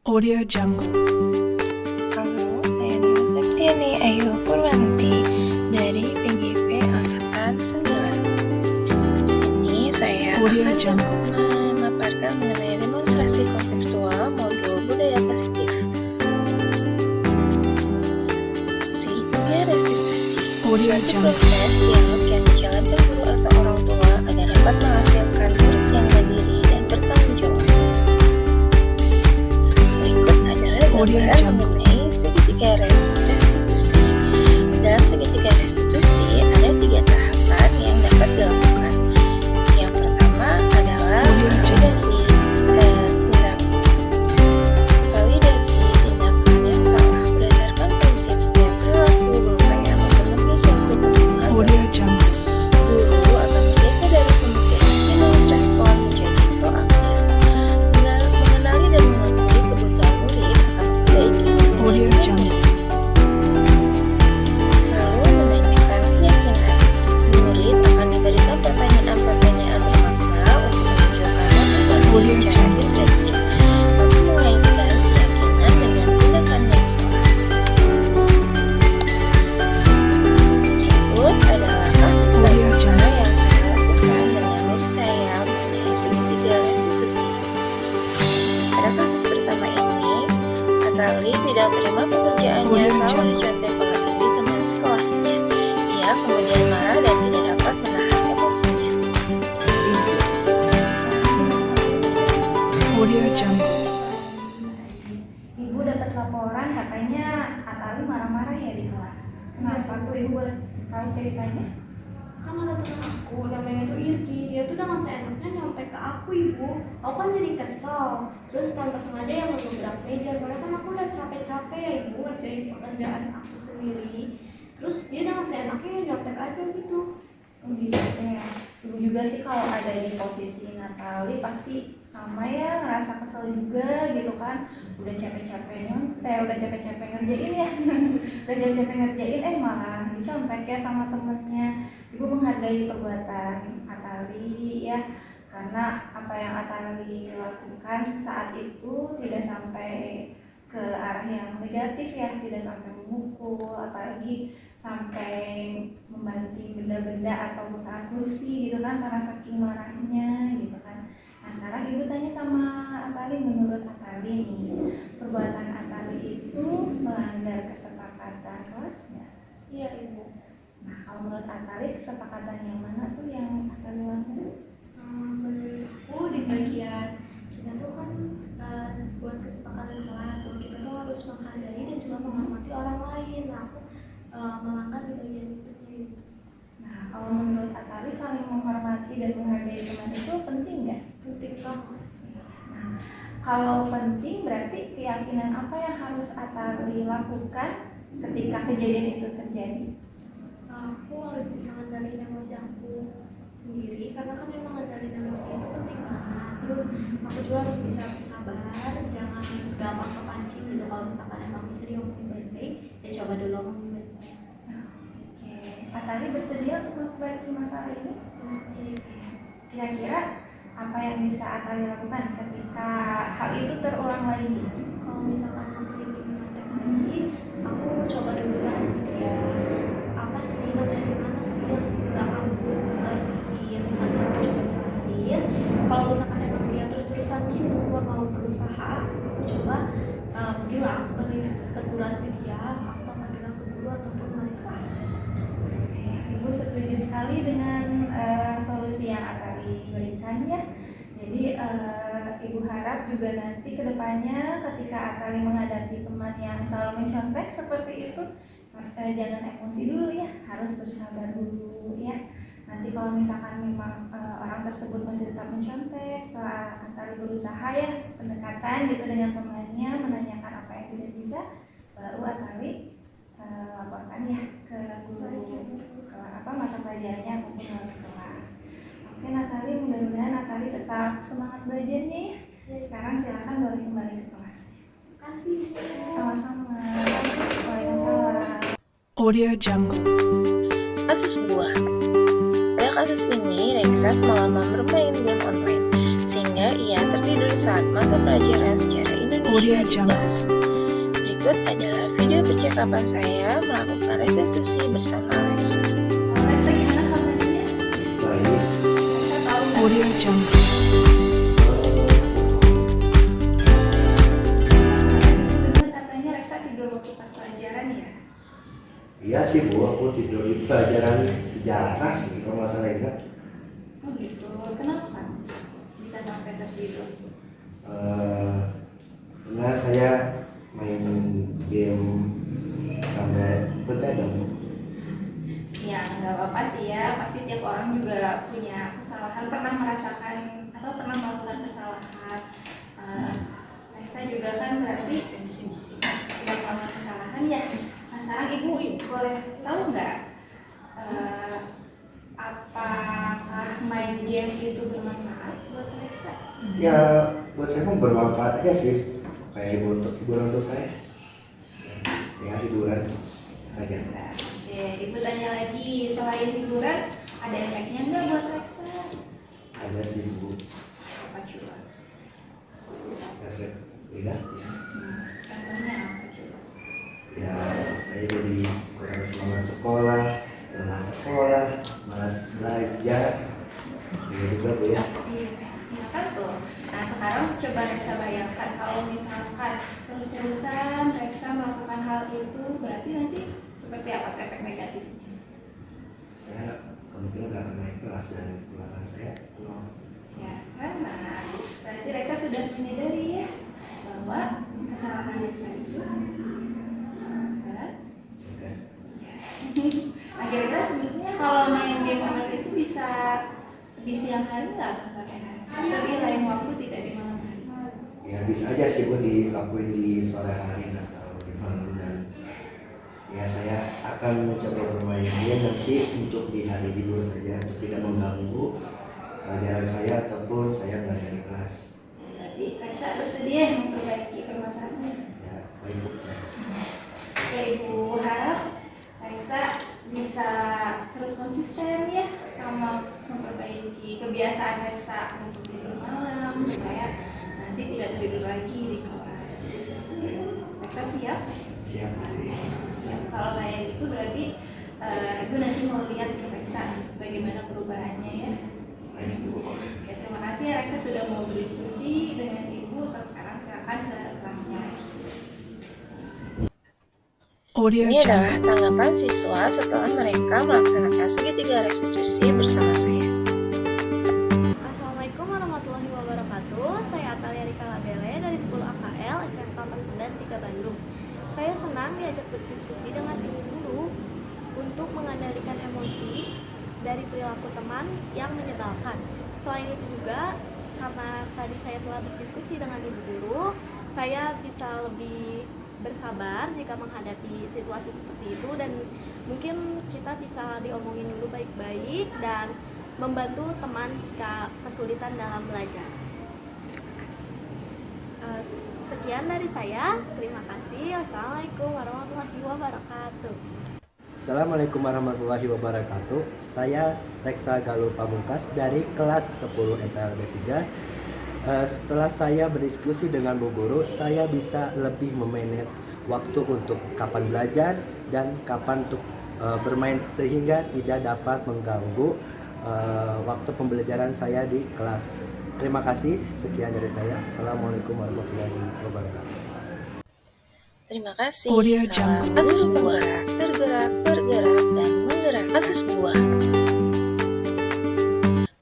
Audio Jungle. Halo, saya Nur Septiani Ayu Purwanti dari PGP Angkatan 9. Di sini saya Audio akan Jungle. memaparkan mengenai demonstrasi kontekstual modul budaya positif. Segitiga restitusi, Audio suatu Jungle. proses dialog yang dijalankan guru atau orang tua agar dapat menghasilkan murid yang mandiri dan bertanggung jawab. Berikut adalah Audio gambaran Jungle. mengenai segitiga restitusi. Dalam segitiga restitusi ada 3 tahapan yang dapat dilakukan. Yang pertama adalah validasi tindakan yang salah berdasarkan prinsip setiap perilaku berupaya memenuhi suatu kebutuhan. Audio Jungle. Guru akan bergeser dari pemikiran minus respon menjadi proaktif. Mengenali dan mengetahui kebutuhan murid akan memperbaiki Audio nilai Jungle. lalu menanyakan keyakinan. Murid akan diberikan pertanyaan-pertanyaan bermakna untuk menunjukkan motivasi Audio secara Jungle. interesting, mampu mengaitkan keyakinan dengan tindakan yang salah. Berikut adalah kasus Audio bagaimana Jungle. yang saya lakukan dengan murid saya mengenai segitiga restitusi. Pada kasus pertama ini, Atali tidak terima pekerjaannya Audio selalu Jungle. dicontek oleh teman sekelasnya. Ia kemudian marah dan tidak dapat menahan emosinya. Audio Jungle. Ibu dapat laporan katanya Atali marah-marah ya di kelas. Kenapa tuh, Ibu boleh tahu ceritanya? Kan ada teman aku namanya tuh Irgi, dia tuh dengan seenaknya nyontek ke aku. Ibu, aku kan jadi kesel, terus tanpa sengaja yang ngebrak meja, soalnya kan aku udah capek-capek ya Ibu ngerjain pekerjaan aku sendiri, terus dia dengan seenaknya nyontek aja gitu. Gitu ya. Ibu juga sih kalau ada di posisi Natali pasti sama ya, ngerasa kesel juga gitu kan. Udah capek-capek udah capek-capek ngerjain ya. Udah capek-capek ngerjain malah dicontek ya sama temennya. Ibu menghargai perbuatan Atali ya, karena apa yang Atali lakukan saat itu tidak sampai ke arah yang negatif ya, tidak sampai memukul, apalagi sampai membanting benda-benda atau merusak kursi gitu kan, karena saking marahnya gitu kan. Nah sekarang Ibu tanya sama Atali, menurut Atali nih, perbuatan Atali itu melanggar kesepakatan kelasnya? Iya Ibu. Nah kalau menurut Atali kesepakatan yang mana tuh yang Atali langgar? Menurut aku di bagian kita tuh kan buat kesepakatan kelas bahwa kita tuh harus menghargai dan juga menghormati orang lain. Nah aku melanggar di bagian itu Ibu. Nah kalau menurut Atali saling menghormati dan menghargai teman itu penting nggak? Penting banget. Nah, kalau penting berarti keyakinan apa yang harus Atali lakukan ketika kejadian itu terjadi? Aku harus bisa ngendaliin emosi aku sendiri, karena kan emang ngendaliin emosi itu penting banget. Terus aku juga harus bisa bersabar, jangan gampang kepancing gitu. Kalau misalkan emang bisa diomongin baik-baik, ya coba dulu ngomongin baik-baik. Oke, Atali bersedia untuk memperbaiki masalah ini? Kira-kira apa yang bisa Atali lakukan ketika hal itu terulang lagi? Kalau misalkan nanti dikontak lagi, aku coba dulu tanya dia, apa sih materi mana sih yang nggak kamu ngertiin, nanti aku coba jelasin. Kalau misalkan emang dia terus-terusan gitu mau berusaha, aku coba bilang sebagai teguran ke dia, aku akan bilang ke guru ataupun wali kelas. Ibu setuju sekali dengan solusi yang Atali berikan ya. Jadi Ibu harap juga nanti kedepannya ketika Atali menghadapi teman yang selalu mencontek seperti itu, jangan emosi dulu ya, harus bersabar dulu ya. Nanti kalau misalkan memang orang tersebut masih tetap mencontek, setelah Atali berusaha ya pendekatan gitu dengan temannya, menanyakan apa yang tidak bisa, baru Atali laporkan ya ke guru mata pelajarannya ataupun wali kelas. Oke Natali, mudah-mudahan Natali tetap semangat belajarnya ya. Sekarang silakan boleh kembali ke kelas. Kasih. Sama-sama. Waalaikumsalam. Audio Jungle. Kasus 2. Pada kasus ini, Reksa semalaman bermain game online, sehingga ia tertidur saat mata pelajaran sejarah Indonesia Audio di Jungle. kelas. Berikut adalah video percakapan saya melakukan restitusi bersama Alexa. Alexa gimana kabarnya? Baik. Alexa tahu nggak? Audio Jungle. Dengar katanya Alexa tidur waktu pas pelajaran ya? Iya sih Bu, aku tidur di pelajaran sejarah sih kalau nggak salah ingat. Oh gitu. Kenapa bisa sampai tertidur? Karena saya main game sampai begadang. Ya nggak apa-apa sih ya. Pasti tiap orang juga punya kesalahan, pernah merasakan atau pernah melakukan kesalahan. Alexa juga kan berarti sudah melakukan kesalahan ya. Nah sekarang ibu boleh tahu nggak apakah main game itu bermanfaat buat Alexa? Ya buat saya pun bermanfaat aja sih. Kayak hiburan untuk saya. Ya hiburan saja. Nah, oke, ibu tanya lagi, selain hiburan ada efeknya nggak buat Alexa? Ada sih Bu, Apa coba? efek negatif. Contohnya apa coba? Ya saya jadi kurang semangat sekolah, malas belajar. Ya juga Bu ya. Iya kan tuh. Nah sekarang coba Alexa bayangkan kalau misalkan terus-terusan Alexa melakukan hal itu, berarti nanti seperti apa tuh efek negatifnya? Saya kemungkinan nggak akan naik kelas dan keluaran saya nol. Ya kan, nah berarti Alexa sudah menyadari ya bahwa kesalahan Alexa itu kan? Oke. Nah kira-kira sebetulnya kalau main game online itu bisa di siang hari nggak atau sore hari? Atau di lain waktu tidak di malam hari? Ya bisa aja sih Bu dilakuin di sore hari nggak selalu di malam, dan ya saya akan mencoba bermain game nanti untuk di hari libur saja untuk tidak mengganggu pelajaran saya ataupun saya belajar di kelas. Berarti Alexa bersedia memperbaiki permasalahannya. Ya baik Bu, saya. Ya ibu harap Alexa bisa terus konsisten ya sama memperbaiki kebiasaan Alexa untuk tidur malam supaya nanti tidak tertidur lagi di kelas. Alexa siap? Siap. Siap. Kalau kayak itu berarti ibu nanti mau lihat ke Alexa bagaimana perubahannya ya. Baik Bu. Oke, terima kasih Alexa sudah mau berdiskusi dengan ibu. Sekarang silakan ke kelasnya lagi. Audio Ini Jungle. adalah tanggapan siswa setelah mereka melaksanakan segitiga restitusi bersama saya. Assalamualaikum warahmatullahi wabarakatuh. Saya Atalia Rika Labele dari 10 AKL SMK 49 3 Bandung. Saya senang diajak berdiskusi dengan ibu guru untuk mengendalikan emosi dari perilaku teman yang menyebalkan. Selain itu juga, karena tadi saya telah berdiskusi dengan ibu guru, saya bisa lebih bersabar jika menghadapi situasi seperti itu, dan mungkin kita bisa diomongin dulu baik-baik dan membantu teman jika kesulitan dalam belajar. Sekian dari saya, terima kasih. Wassalamualaikum warahmatullahi wabarakatuh. Assalamualaikum warahmatullahi wabarakatuh. Saya Reksa Galuh Pamungkas dari kelas 10 MPLB 3. Setelah saya berdiskusi dengan Bu Guru, saya bisa lebih memanage waktu untuk kapan belajar dan kapan untuk bermain sehingga tidak dapat mengganggu waktu pembelajaran saya di kelas. Terima kasih, sekian dari saya. Assalamualaikum warahmatullahi wabarakatuh. Terima kasih. Audio Salam Jungle. kasus buah, tergerak, bergerak, dan menggerakkan kasus buah.